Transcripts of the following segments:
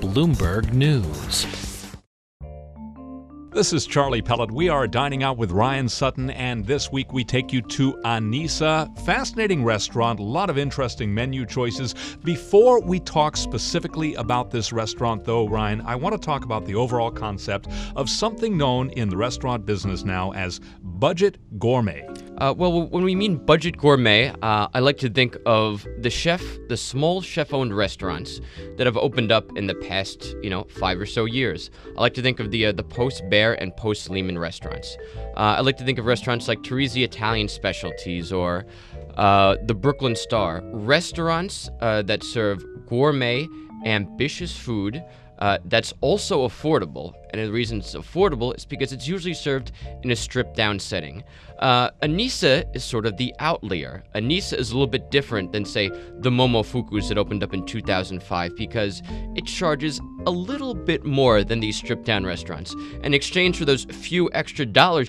Bloomberg News. This is Charlie Pellett. We are dining out with Ryan Sutton, and this week we take you to Annisa. Fascinating restaurant, a lot of interesting menu choices. Before we talk specifically about this restaurant, though, Ryan, I want to talk about the overall concept of something known in the restaurant business now as budget gourmet. Well, when we mean budget gourmet, I like to think of the small chef-owned restaurants that have opened up in the past, 5 or so years. I like to think of the post-Bear and post-Lehman restaurants. I like to think of restaurants like Teresi Italian Specialties or the Brooklyn Star. Restaurants that serve gourmet, ambitious food that's also affordable. And the reason it's affordable is because it's usually served in a stripped-down setting. Anissa is sort of the outlier. Anissa is a little bit different than, say, the Momofukus that opened up in 2005 because it charges a little bit more than these stripped-down restaurants. In exchange for those few extra dollars,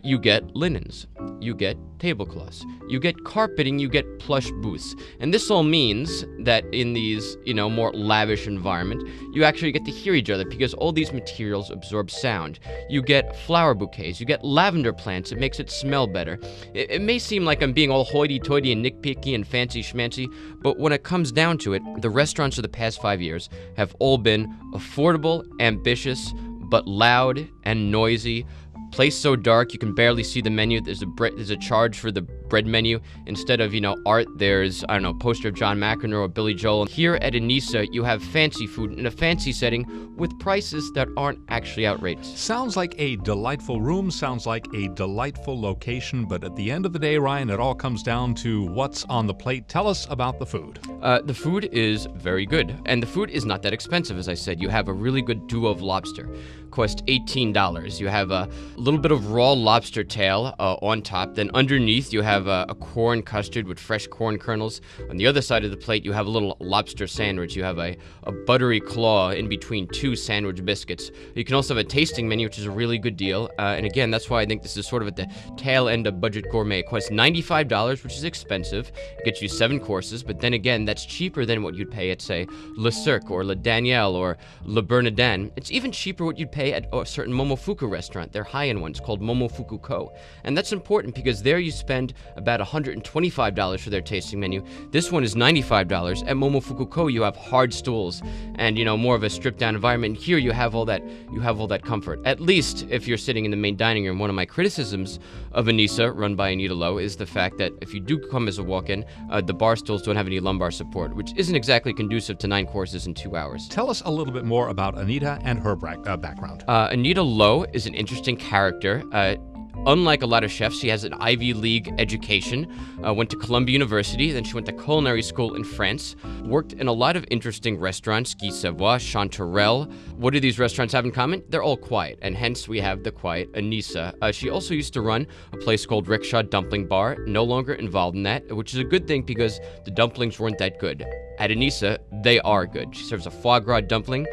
you get linens, you get tablecloths, you get carpeting, you get plush booths. And this all means that in these, more lavish environment, you actually get to hear each other because all these materials absorb sound. You get flower bouquets, you get lavender plants, it makes it smell better. It may seem like I'm being all hoity-toity and nitpicky and fancy-schmancy, but when it comes down to it, the restaurants of the past 5 years have all been affordable, ambitious, but loud and noisy. Place so dark you can barely see the menu. There's a charge for the bread menu. Instead of, art, there's, poster of John McEnroe or Billy Joel. Here at Annisa, you have fancy food in a fancy setting with prices that aren't actually outrageous. Sounds like a delightful room, sounds like a delightful location, but at the end of the day, Ryan, it all comes down to what's on the plate. Tell us about the food. The food is very good, and the food is not that expensive, as I said. You have a really good duo of lobster. Cost $18. You have a little bit of raw lobster tail on top. Then underneath, you have a corn custard with fresh corn kernels. On the other side of the plate, you have a little lobster sandwich. You have a buttery claw in between two sandwich biscuits. You can also have a tasting menu, which is a really good deal. And again, that's why I think this is sort of at the tail end of budget gourmet. It costs $95, which is expensive. It gets you 7 courses, but then again, that's cheaper than what you'd pay at, say, Le Cirque or Le Daniel or Le Bernardin. It's even cheaper what you'd pay at a certain Momofuku restaurant. They're high-end ones called Momofuku Co. And that's important because there you spend about $125 for their tasting menu. This one is $95. At Momofuku Co, you have hard stools and, more of a stripped-down environment. Here you have all that comfort. At least if you're sitting in the main dining room. One of my criticisms of Anissa, run by Anita Low, is the fact that if you do come as a walk-in, the bar stools don't have any lumbar support, which isn't exactly conducive to 9 courses in 2 hours. Tell us a little bit more about Anita and her background. Anita Low is an interesting character. Unlike a lot of chefs, she has an Ivy League education, went to Columbia University, then she went to culinary school in France, worked in a lot of interesting restaurants, Guy Savoy, Chanterelle. What do these restaurants have in common? They're all quiet, and hence we have the quiet Annisa. She also used to run a place called Rickshaw Dumpling Bar, no longer involved in that, which is a good thing because the dumplings weren't that good. At Annisa, they are good. She serves a foie gras dumpling.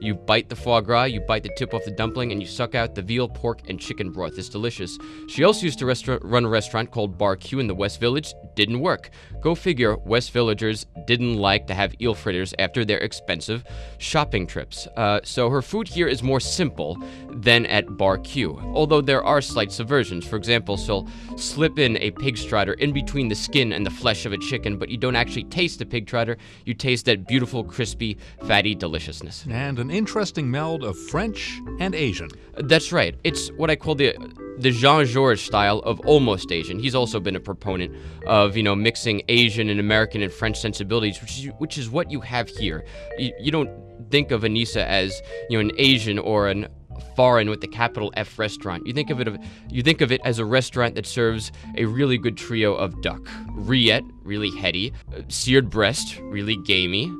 You bite the foie gras, you bite the tip off the dumpling, and you suck out the veal, pork, and chicken broth. It's delicious. She also used to run a restaurant called Bar Q in the West Village. Didn't work. Go figure, West Villagers didn't like to have eel fritters after their expensive shopping trips. So her food here is more simple than at Bar Q, although there are slight subversions. For example, she'll slip in a pig strider in between the skin and the flesh of a chicken, but you don't actually taste the pig strider. You taste that beautiful, crispy, fatty deliciousness. And an interesting meld of French and Asian. That's right. It's what I call the Jean-Georges style of almost Asian. He's also been a proponent of, mixing Asian and American and French sensibilities, which is what you have here. You don't think of Annisa as, an Asian or an foreign with the capital F restaurant. You think of it as a restaurant that serves a really good trio of duck, rillette, really heady, seared breast, really gamey,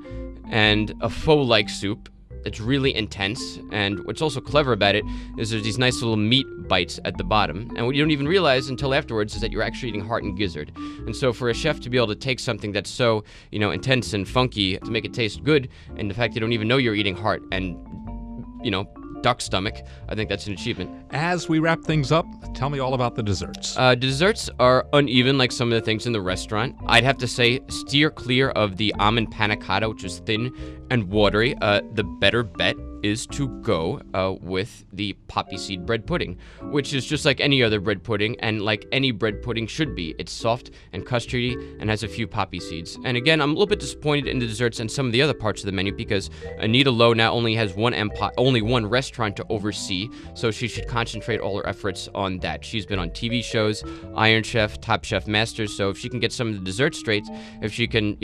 and a faux-like soup that's really intense. And what's also clever about it is there's these nice little meat bites at the bottom. And what you don't even realize until afterwards is that you're actually eating heart and gizzard. And so for a chef to be able to take something that's so, intense and funky to make it taste good, and the fact you don't even know you're eating heart and, duck stomach, I think that's an achievement. As we wrap things up, tell me all about the desserts. Desserts are uneven like some of the things in the restaurant. I'd have to say steer clear of the almond panna cotta, which is thin and watery. The better bet is to go with the poppy seed bread pudding, which is just like any other bread pudding, and like any bread pudding should be. It's soft and custardy and has a few poppy seeds. And again, I'm a little bit disappointed in the desserts and some of the other parts of the menu because Anita Low now only has only one restaurant to oversee, so she should concentrate all her efforts on that. She's been on TV shows, Iron Chef, Top Chef Masters, so if she can get some of the desserts straight, if she can,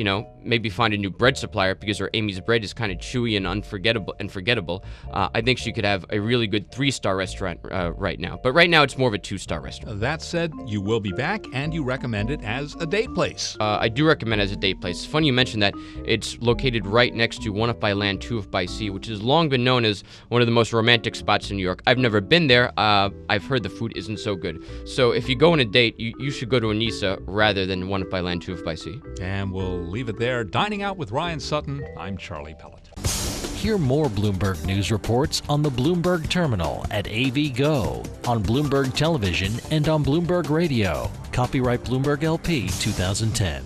maybe find a new bread supplier because her Amy's bread is kind of chewy and forgettable, I think she could have a really good 3-star restaurant right now. But right now, it's more of a 2-star restaurant. That said, you will be back, and you recommend it as a date place. I do recommend it as a date place. It's funny you mentioned that. It's located right next to 1 Up by Land, 2 Up by Sea, which has long been known as one of the most romantic spots in New York. I've never been there. I've heard the food isn't so good. So if you go on a date, you should go to Annisa rather than 1 Up by Land, 2 Up by Sea. And we'll leave it there. Dining Out with Ryan Sutton, I'm Charlie Pellett. Hear more Bloomberg News reports on the Bloomberg Terminal at AV Go, on Bloomberg Television, and on Bloomberg Radio. Copyright Bloomberg LP 2010.